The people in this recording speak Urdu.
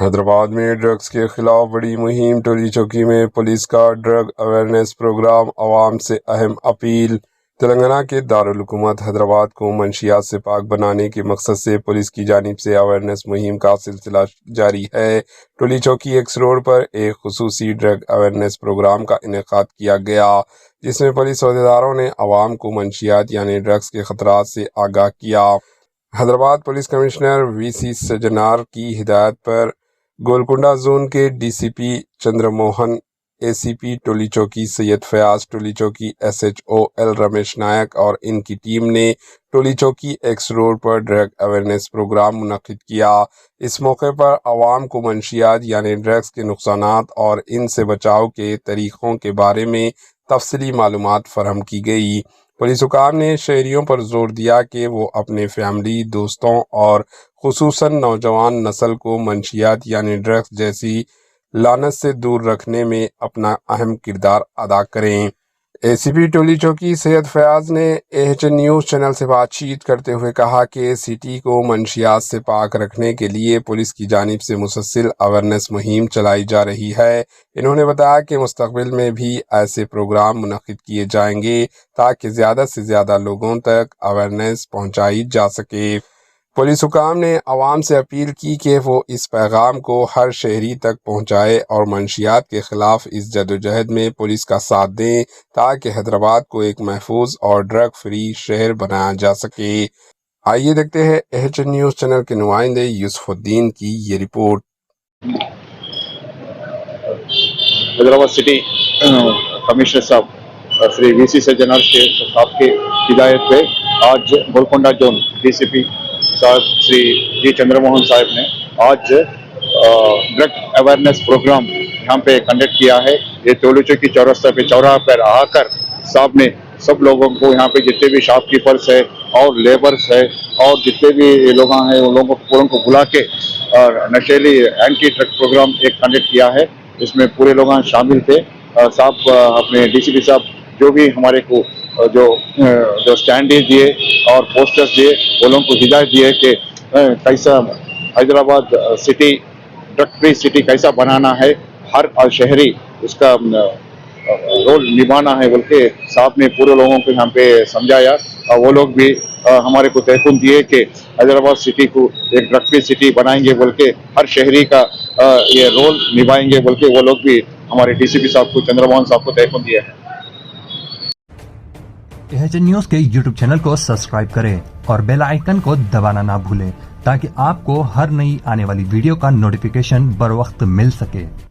حیدرآباد میں ڈرگز کے خلاف بڑی مہم، ٹولی چوکی میں پولیس کا ڈرگ اویئرنیس پروگرام، عوام سے اہم اپیل۔ تلنگانہ کے دارالحکومت حیدرآباد کو منشیات سے پاک بنانے کے مقصد سے پولیس کی جانب سے اویئرنیس مہم کا سلسلہ جاری ہے۔ ٹولی چوکی ایکس روڈ پر ایک خصوصی ڈرگ اویئرنیس پروگرام کا انعقاد کیا گیا، جس میں پولیس عہدیداروں نے عوام کو منشیات یعنی ڈرگز کے خطرات سے آگاہ کیا۔ Hyderabad police commissioner V C Sajjanar کی ہدایت پر گولکنڈہ زون کے D C P Chandra Mohan, A C P Toli Chowki Syed Fayaz, Toli Chowki S H O L Ramesh Naik اور ان کی ٹیم نے ٹولی چوکی ایکس روڈ پر ڈرگ اویئرنیس پروگرام منعقد کیا۔ اس موقع پر عوام کو منشیات یعنی ڈرگز کے نقصانات اور ان سے بچاؤ کے طریقوں کے بارے میں تفصیلی معلومات فراہم کی گئی۔ پولیس حکام نے شہریوں پر زور دیا کہ وہ اپنے فیملی، دوستوں اور خصوصاً نوجوان نسل کو منشیات یعنی ڈرگز جیسی لعنت سے دور رکھنے میں اپنا اہم کردار ادا کریں۔ اے سی پی ٹولی چوکی سید فیاض نے ایچ این نیوز چینل سے بات چیت کرتے ہوئے کہا کہ سٹی کو منشیات سے پاک رکھنے کے لیے پولیس کی جانب سے مسلسل اویئرنیس مہم چلائی جا رہی ہے۔ انہوں نے بتایا کہ مستقبل میں بھی ایسے پروگرام منعقد کیے جائیں گے تاکہ زیادہ سے زیادہ لوگوں تک اویئرنیس پہنچائی جا سکے۔ پولیس حکام نے عوام سے اپیل کی کہ وہ اس پیغام کو ہر شہری تک پہنچائے اور منشیات کے خلاف اس جدوجہد میں پولیس کا ساتھ دیں تاکہ حیدرآباد کو ایک محفوظ اور ڈرگ فری شہر بنایا جا سکے۔ آئیے دیکھتے ہیں ایچ این نیوز چینل کے نمائندے یوسف الدین کی یہ رپورٹ۔ حیدرآباد سٹی کمشنر صاحب شری وی سی سجنار صاحب کی ہدایت پہ آج گولکنڈہ زون ڈی سی پی صاحب شری جی چندر موہن صاحب نے آج ڈرگ اویئرنیس پروگرام یہاں پہ کنڈکٹ کیا ہے۔ یہ ٹولی چوکی چوراستہ پہ چوراہا پر آ کر صاحب نے سب لوگوں کو یہاں پہ جتنے بھی شاپ کیپرس ہے اور لیبرس ہے اور جتنے بھی لوگ ہیں ان لوگوں کو بلا کے نشیلی اینٹی ڈرگ پروگرام ایک کنڈکٹ کیا ہے۔ اس میں پورے لوگ شامل تھے۔ صاحب اپنے ڈی سی پی صاحب جو بھی ہمارے کو جو اسٹینڈز دیے اور پوسٹرز دیے وہ لوگوں کو ہدایت دیے کہ کیسا Hyderabad city drug free city کیسا بنانا ہے، ہر شہری اس کا رول نبھانا ہے بول کے صاحب نے پورے لوگوں کو یہاں پہ سمجھایا، اور وہ لوگ بھی ہمارے کو تیقن دیے کہ حیدرآباد سٹی کو ایک ڈرگ فری سٹی بنائیں گے بول کے، ہر شہری کا یہ رول نبھائیں گے بول کے وہ لوگ بھی ہمارے ڈی سی پی صاحب کو چندر موہن صاحب کو تیقن دیا ہے۔ ایچ این نیوز کے یوٹیوب چینل کو سبسکرائب کریں اور بیل آئیکن کو دبانا نہ بھولیں تاکہ آپ کو ہر نئی آنے والی ویڈیو کا نوٹیفیکیشن بر وقت مل سکے۔